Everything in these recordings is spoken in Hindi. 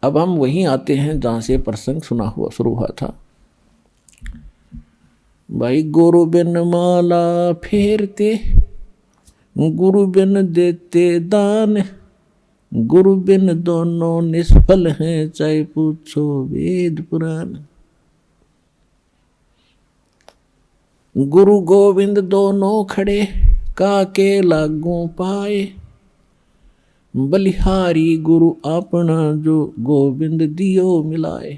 अब हम वहीं आते हैं जहाँ से प्रसंग शुरू हुआ था। भाई गुरु बिन माला फेरते, गुरु बिन देते दान, गुरु बिन दोनों निष्फल हैं, चाहे पूछो वेद पुराण। गुरु गोविंद दोनों खड़े, काके लागू पाए, बलिहारी गुरु अपना, जो गोविंद दियो मिलाए।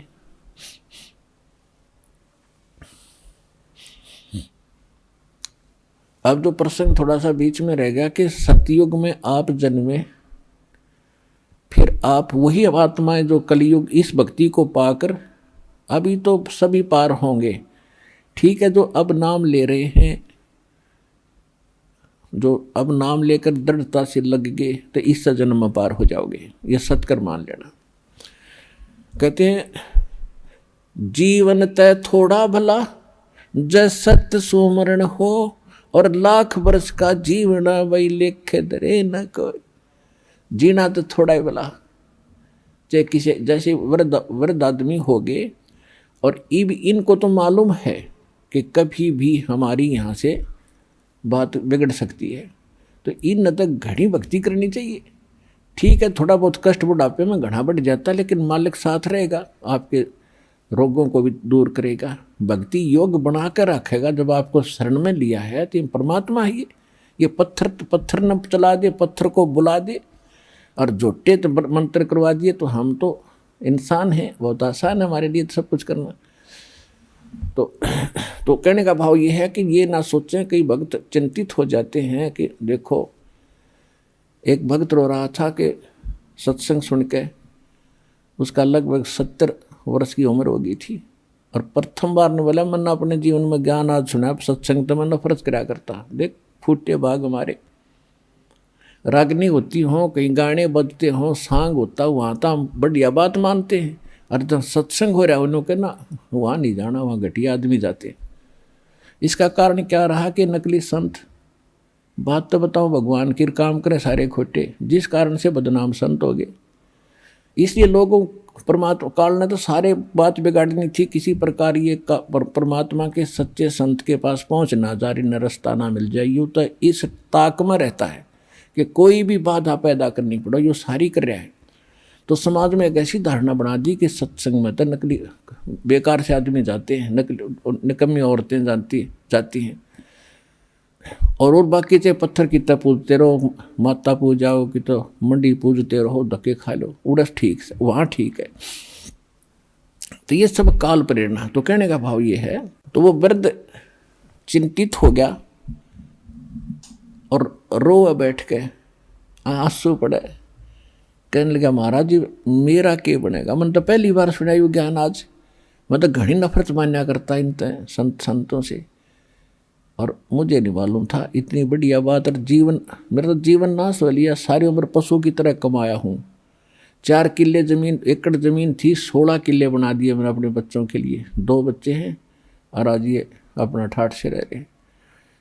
अब जो प्रसंग थोड़ा सा बीच में रह गया कि सतयुग में आप जन्मे, फिर आप वही आत्माएं जो कलयुग इस भक्ति को पाकर अभी तो सभी पार होंगे, ठीक है, जो अब नाम ले रहे हैं, जो अब नाम लेकर दृढ़ता से लग गए, तो इस जन्म में पार हो जाओगे, ये सत्कर मान लेना। कहते हैं जीवन तय थोड़ा भला, जय सत्य सुमरण हो, और लाख वर्ष का जीवना वही लेखे दरे न कोई। जीना तो थोड़ा ही भला, चाहे किसी जैसे वृद्ध आदमी हो गए, और इनको तो मालूम है कि कभी भी हमारी यहाँ से बात बिगड़ सकती है, तो इन तक घनी भक्ति करनी चाहिए। ठीक है, थोड़ा बहुत कष्ट बुढ़ापे में घना बढ़ जाता है, लेकिन मालिक साथ रहेगा, आपके रोगों को भी दूर करेगा, भक्ति योग बना कर रखेगा। जब आपको शरण में लिया है तो ये परमात्मा ही है। ये पत्थर न चला दे, पत्थर को बुला दे, और झोटे तो मंत्र करवा दिए, तो हम तो इंसान हैं, बहुत आसान है हमारे लिए तो सब कुछ करना। तो कहने का भाव ये है कि ये ना सोचें, कई भक्त चिंतित हो जाते हैं कि देखो, एक भक्त रो रहा था कि सत्संग सुन के उसका लगभग 70 वर्ष की उम्र हो गई थी, और प्रथम बार ने बोला मैंने अपने जीवन में ज्ञान आज सुना, सत्संग तो मैं नफरत करा करता। देख फूटे भाग हमारे, रागनी होती हो, कहीं गाने बजते हों, सांग होता, वहाँ तो हम बढ़िया बात मानते हैं, और जब सत्संग हो रहा है उन्होंने कहना वहाँ नहीं जाना, वहाँ घटिया आदमी जाते। इसका कारण क्या रहा कि नकली संत, बात तो बताओ, भगवान की काम करें सारे खोटे, जिस कारण से बदनाम संत हो गए। इसलिए लोगों परमात्मा काल ने तो सारे बात बिगाड़नी थी, किसी प्रकार ये परमात्मा के सच्चे संत के पास पहुँचना, जारी न रास्ता ना मिल जाए, यूँ तो इस ताक में रहता है कि कोई भी बाधा पैदा करनी पड़ो, यो सारी कर रहा है। तो समाज में एक ऐसी धारणा बना दी कि सत्संग में तो नकली बेकार से आदमी जाते हैं, नकली निकम्मी औरतें जाती हैं, और बाकी चाहे पत्थर की तरह पूजते रहो, माता पूजाओ कि तो मंडी पूजते रहो, धक्के खा लो, उड़स ठीक से वहाँ ठीक है। तो ये सब काल प्रेरणा। तो कहने का भाव ये है, तो वो वृद्ध चिंतित हो गया और रो बैठ के आंसू पड़े, कहने लगा महाराज जी मेरा क्या बनेगा, मैंने तो पहली बार सुनाई वो ज्ञान आज, मैं तो घनी नफरत मान्या करता इन संतों से, और मुझे नहीं मालूम था इतनी बढ़िया बात। और मेरा तो जीवन नाश हो लिया, सारी उम्र पशु की तरह कमाया हूँ, 4 किले जमीन, एकड़ जमीन थी, 16 किले बना दिए मैंने अपने बच्चों के लिए, 2 बच्चे हैं, और आज ये अपना ठाठ से रह रहे।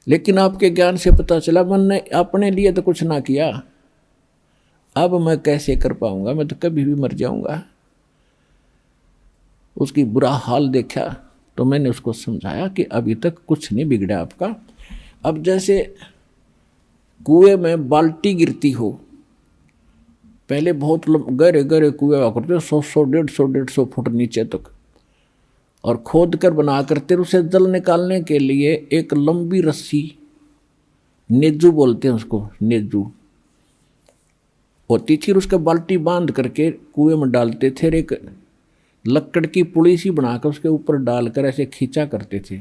लेकिन आपके ज्ञान से पता चला मैंने अपने लिए तो कुछ ना किया, अब मैं कैसे कर पाऊंगा, मैं तो कभी भी मर जाऊंगा। उसकी बुरा हाल देखा तो मैंने उसको समझाया कि अभी तक कुछ नहीं बिगड़ा आपका। अब जैसे कुएं में बाल्टी गिरती हो, पहले बहुत गहरे गहरे कुएं हुआ करते, 100 150 फुट नीचे तक, और खोद कर बना करते उसे जल निकालने के लिए एक लंबी रस्सी, नेजू बोलते हैं उसको, नेजू होती थी, उसका बाल्टी बांध करके कुएं में डालते थे, एक लकड़ की पुली सी बनाकर उसके ऊपर डालकर ऐसे खींचा करते थे।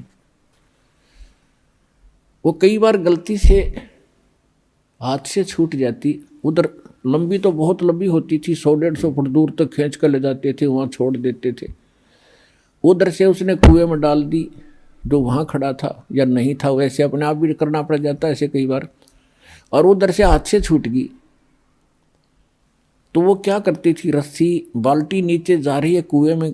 वो कई बार गलती से हाथ से छूट जाती, उधर लंबी तो बहुत लंबी होती थी, 100 150 फुट दूर तक खींच कर ले जाते थे, वहाँ छोड़ देते थे। उधर से उसने कुएं में डाल दी, जो वहाँ खड़ा था या नहीं था, वैसे अपने आप भी करना पड़ जाता ऐसे कई बार, और उधर से हाथ से छूट गई। तो वो क्या करती थी, रस्सी, बाल्टी नीचे जा रही है कुएं में,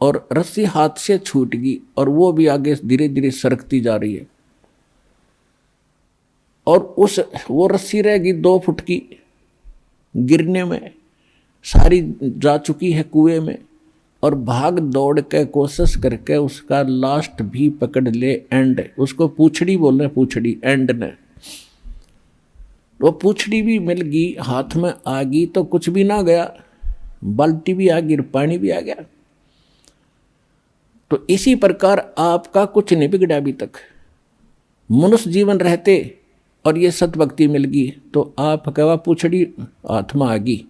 और रस्सी हाथ से छूट गई, और वो भी आगे धीरे धीरे सरकती जा रही है, और वो रस्सी रहेगी 2 फुट की, गिरने में सारी जा चुकी है कुएं में, और भाग दौड़ के कोशिश करके उसका लास्ट भी पकड़ ले, एंड उसको पूछड़ी बोल रहे, पूछड़ी एंड ने, वो पूछड़ी भी मिल गई, हाथ में आ गई तो कुछ भी ना गया, बाल्टी भी आ गई, पानी भी आ गया। तो इसी प्रकार आपका कुछ नहीं बिगड़ा अभी तक। मनुष्य जीवन रहते और ये सतभक्ति मिल गई तो आप कहवा पूछड़ी हाथ में आ गई,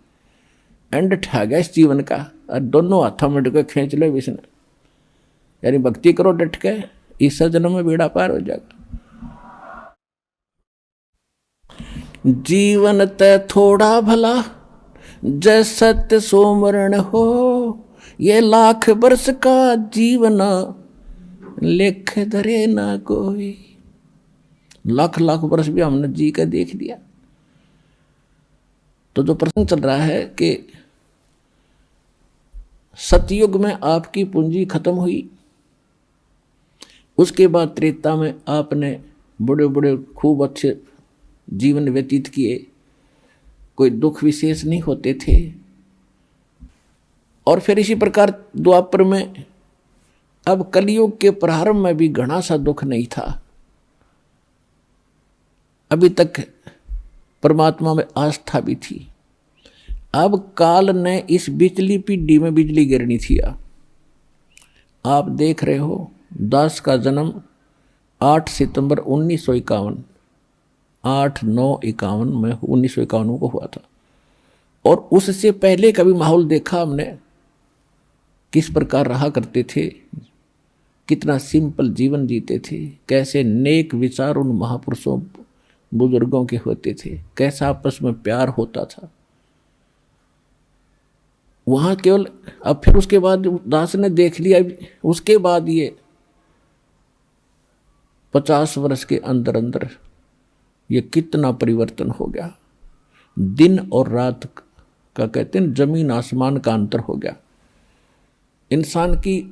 एंड ठा गया इस जीवन का, और दोनों हाथों में डके खींच लो विष्णु, यानी भक्ति करो डट के, इस जन्म में बेड़ा पार हो जाएगा। जीवन ते थोड़ा भला जय सत्य सोमरण हो, ये लाख वर्ष का जीवन लेख धरे ना कोई। लाख लाख वर्ष भी हमने जी के देख दिया। तो जो प्रश्न चल रहा है कि सतयुग में आपकी पूंजी खत्म हुई, उसके बाद त्रेता में आपने बड़े बड़े खूब अच्छे जीवन व्यतीत किए, कोई दुख विशेष नहीं होते थे। और फिर इसी प्रकार द्वापर में, अब कलयुग के प्रारंभ में भी घना सा दुख नहीं था, अभी तक परमात्मा में आस्था भी थी। अब काल ने इस बिजली पीढ़ी में बिजली गिरनी थी। आप देख रहे हो, दास का जन्म 8 सितंबर 1951, 8/9/51 में 1951 को हुआ था। और उससे पहले कभी माहौल देखा हमने, किस प्रकार रहा करते थे, कितना सिंपल जीवन जीते थे, कैसे नेक विचार उन महापुरुषों बुजुर्गों के होते थे, कैसा आपस में प्यार होता था वहां केवल। अब फिर उसके बाद दास ने देख लिया, उसके बाद ये 50 वर्ष के अंदर अंदर ये कितना परिवर्तन हो गया। दिन और रात का कहते हैं, जमीन आसमान का अंतर हो गया। इंसान की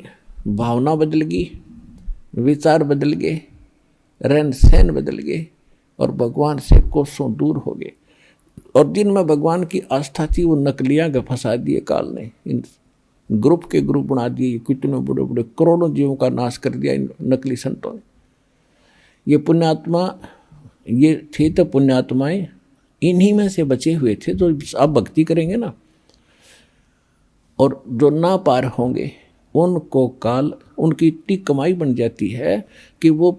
भावना बदल गई, विचार बदल गए, रहन सहन बदल गए, और भगवान से कोसों दूर हो गए। और दिन में भगवान की आस्था थी, वो नकलियां का फंसा दिए काल ने, इन ग्रुप के ग्रुप बना दिए, कितने बड़े बड़े करोड़ों जीवों का नाश कर दिया इन नकली संतों ने। ये पुण्यात्मा, ये थे तो पुण्यात्माएं इन्हीं में से बचे हुए थे जो अब भक्ति करेंगे ना, और जो ना पार होंगे उनको काल, उनकी इतनी कमाई बन जाती है कि वो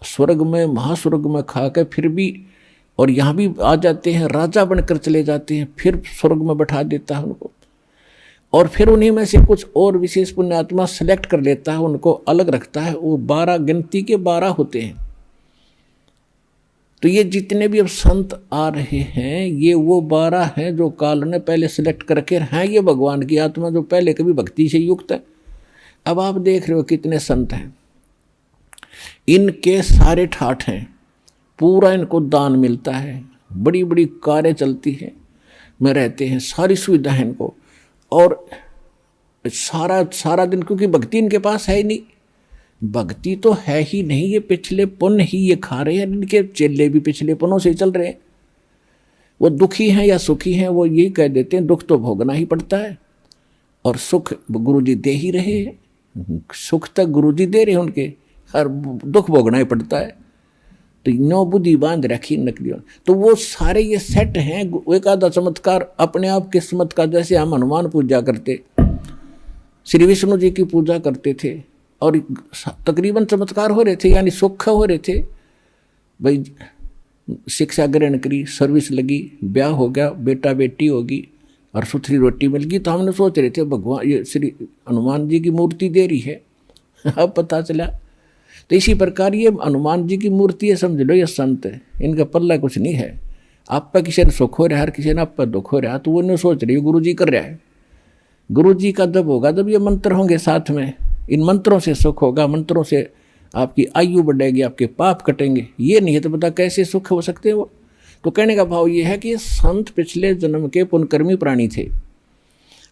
स्वर्ग में, महास्वर्ग में खा के फिर भी, और यहाँ भी आ जाते हैं, राजा बनकर चले जाते हैं, फिर स्वर्ग में बैठा देता है उनको, और फिर उन्हीं में से कुछ और विशेष पुण्यात्मा सेलेक्ट कर लेता है, उनको अलग रखता है। वो 12 गिनती के 12 होते हैं। तो ये जितने भी अब संत आ रहे हैं, ये वो 12 हैं जो काल ने पहले सेलेक्ट करके हैं, ये भगवान की आत्मा जो पहले कभी भक्ति से युक्त है। अब आप देख रहे हो कितने संत हैं, इनके सारे ठाठ हैं, पूरा इनको दान मिलता है, बड़ी बड़ी कारें चलती हैं, में रहते हैं, सारी सुविधा है इनको, और सारा दिन, क्योंकि भक्ति इनके पास है ही नहीं, भक्ति तो है ही नहीं, ये पिछले पुण्य ही ये खा रहे हैं। इनके चेले भी पिछले पुण्यों से चल रहे हैं। वो दुखी हैं या सुखी हैं, वो यही कह देते हैं, दुख तो भोगना ही पड़ता है, और सुख गुरुजी दे ही रहे हैं, सुख तक गुरुजी दे रहे हैं उनके, और दुख भोगना ही पड़ता है। तो नो बुद्धि बांध रखी नकलियों। तो वो सारे ये सेट हैं। एक आधा चमत्कार अपने आप किस्मत का, जैसे हम हनुमान पूजा करते, श्री विष्णु जी की पूजा करते थे, और तकरीबन चमत्कार हो रहे थे, यानी सुख हो रहे थे। भाई शिक्षा ग्रहण करी, सर्विस लगी, ब्याह हो गया, बेटा बेटी होगी, और सुथरी रोटी मिल गई। तो हमने सोच रहे थे भगवान, ये श्री हनुमान जी की मूर्ति दे रही है। अब पता चला। तो इसी प्रकार ये हनुमान जी की मूर्ति है, समझ लो ये संत है, इनका पल्ला कुछ नहीं है। आप पर किसी ने सुख हो रहा है, हर किसी ने आप पर दुख हो रहा है, तो वो नहीं सोच रही गुरु जी कर रहा है। गुरु जी का जब होगा जब ये मंत्र होंगे साथ में, इन मंत्रों से सुख होगा, मंत्रों से आपकी आयु बढ़ेगी, आपके पाप कटेंगे। ये नहीं है तो पता कैसे सुख हो सकते हैं वो। तो कहने का भाव ये है कि संत पिछले जन्म के पुण्यकर्मी प्राणी थे,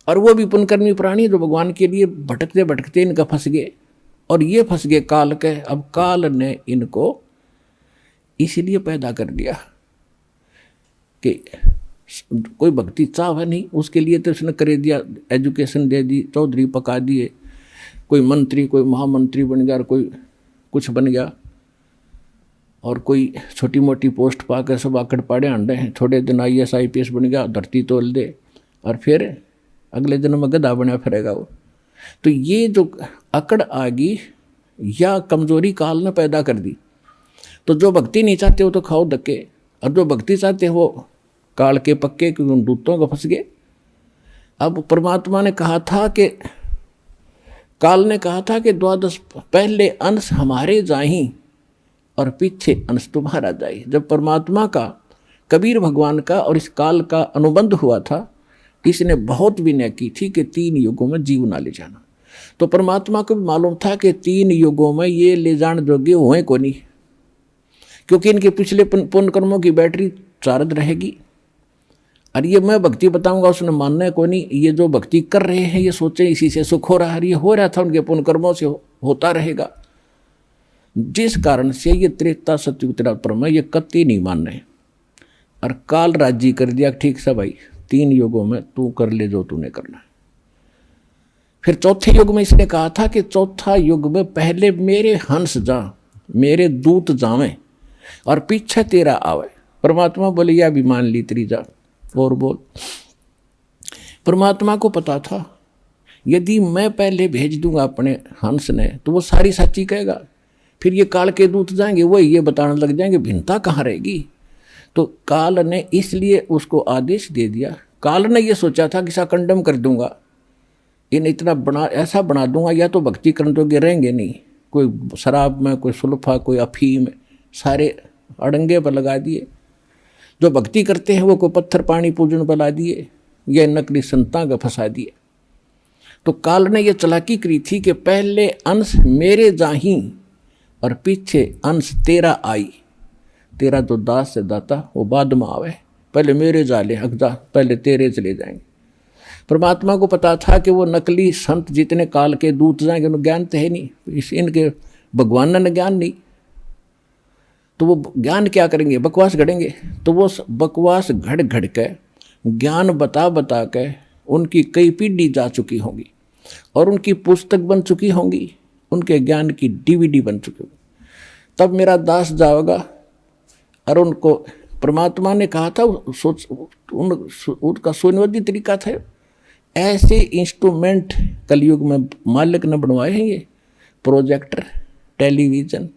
और वो भी पुण्यकर्मी प्राणी जो भगवान के लिए भटकते भटकते इनका फंस गए, और ये फंस गए काल के। अब काल ने इनको इसीलिए पैदा कर दिया कि कोई भक्ति चाह नहीं, उसके लिए तो उसने कर दिया, एजुकेशन दे दी, चौधरी पका दिए, कोई मंत्री कोई महामंत्री बन गया और कोई कुछ बन गया, और कोई छोटी मोटी पोस्ट पाकर सब आकड़ पाड़े अंडे हैं, थोड़े दिन IAS IPS बन गया, धरती तोल दे, और फिर अगले दिन में गधा बना फिरेगा वो। तो ये जो अकड़ आ गई या कमजोरी काल ने पैदा कर दी। तो जो भक्ति नहीं चाहते वो तो खाओ धक्के, और जो भक्ति चाहते वो काल के पक्के कि उन दूतों को फंस गए। अब परमात्मा ने कहा था कि काल ने कहा था कि 12 पहले अंश हमारे जाही और पीछे अंश तुम्हारा जाए। जब परमात्मा का, कबीर भगवान का और इस काल का अनुबंध हुआ था, इसने बहुत विनय की थी कि 3 युगों में जीव ना ले जाना। तो परमात्मा को भी मालूम था कि 3 युगों में ये ले जाने जोगे हुए को नहीं, क्योंकि इनके पिछले पुण्य कर्मों की बैटरी चार्ज रहेगी। और ये मैं भक्ति बताऊंगा उसने मानना है को नहीं। ये जो भक्ति कर रहे हैं ये सोचे इसी से सुख हो रहा है, ये हो रहा था उनके पुण्य कर्मों से होता रहेगा। जिस कारण से ये त्रेता सतयुग त्रेता में ये कत्ती नहीं मान रहे। और काल राजी कर दिया, ठीक से भाई 3 युगों में तू कर ले जो तूने करना है। फिर चौथे युग में इसने कहा था कि चौथा युग में पहले मेरे हंस जा, मेरे दूत जावें और पीछे तेरा आवे। परमात्मा बोले या भी मान ली तेरी जा और बोल। परमात्मा को पता था यदि मैं पहले भेज दूंगा अपने हंस ने तो वो सारी सच्ची कहेगा, फिर ये काल के दूत जाएंगे वही ये बताने लग जाएंगे, भिन्नता कहाँ रहेगी। तो काल ने इसलिए उसको आदेश दे दिया। काल ने ये सोचा था कि सा कंडम कर दूंगा, इन इतना बना ऐसा बना दूंगा या तो भक्ति करने जोगे रहेंगे नहीं, कोई शराब में, कोई सुल्फा, कोई अफीम, सारे अड़ंगे पर लगा दिए। जो भक्ति करते हैं वो कोई पत्थर पानी पूजन पर ला दिए, या नकली संतां का फंसा दिए। तो काल ने ये चालाकी करी थी कि पहले अंश मेरे जाही और पीछे अंश तेरा आई। तेरा जो दास से दाता वो बाद में आवे, पहले मेरे जाले हकदा, पहले तेरे चले जाएंगे। परमात्मा को पता था कि वो नकली संत जितने काल के दूत जाएंगे उन्हें ज्ञान तो है नहीं, इनके भगवान ने ज्ञान नहीं, तो वो ज्ञान क्या करेंगे, बकवास घड़ेंगे। तो वो बकवास घड़ घड़ के ज्ञान बता बता के उनकी कई पीढ़ी जा चुकी होंगी और उनकी पुस्तक बन चुकी होंगी, उनके ज्ञान की DVD बन चुकी होगी। तब मेरा दास जाएगा और उनको परमात्मा ने कहा था, उनका सुनियोजित तरीका था। ऐसे इंस्ट्रूमेंट कलयुग में मालिक ने बनवाए हैं, ये प्रोजेक्टर, टेलीविज़न,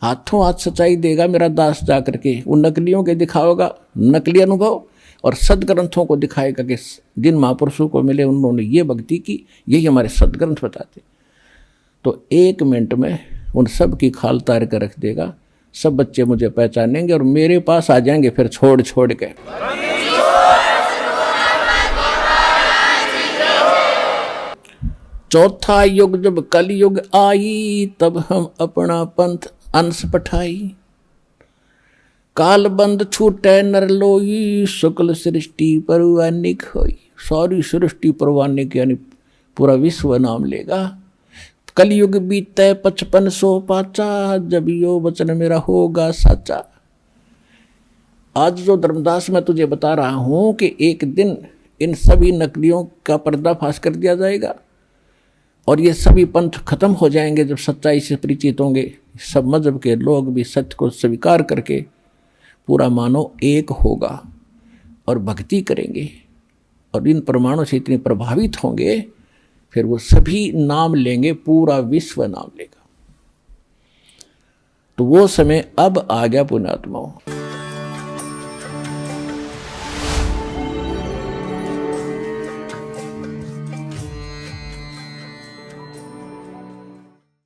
हाथों हाथ सच्चाई देगा मेरा दास जा करके। उन नकलियों के दिखाएगा नकली अनुभव और सदग्रंथों को दिखाएगा कि जिन महापुरुषों को मिले उन्होंने ये भक्ति की, यही हमारे सदग्रंथ बताते। तो 1 मिनट में उन सब की खाल तार कर रख देगा, सब बच्चे मुझे पहचानेंगे और मेरे पास आ जाएंगे फिर छोड़ छोड़ के। चौथा युग जब कलयुग आई तब हम अपना पंथ अंश पठाई। काल बंद छूटे नर लोई शुक्ल सृष्टि परवानिक होई। सारी सृष्टि परवानिक यानी पूरा विश्व नाम लेगा। कलयुग बीते 5500 पाचा, जब यो वचन मेरा होगा साचा। आज जो धर्मदास मैं तुझे बता रहा हूं कि एक दिन इन सभी नकलियों का पर्दाफाश कर दिया जाएगा और ये सभी पंथ खत्म हो जाएंगे जब सच्चाई से परिचित होंगे। सब मजहब के लोग भी सत्य को स्वीकार करके पूरा मानव एक होगा और भक्ति करेंगे और इन प्रमाणों से इतने प्रभावित होंगे, फिर वो सभी नाम लेंगे, पूरा विश्व नाम लेगा। तो वो समय अब आ गया पुण्यात्माओं।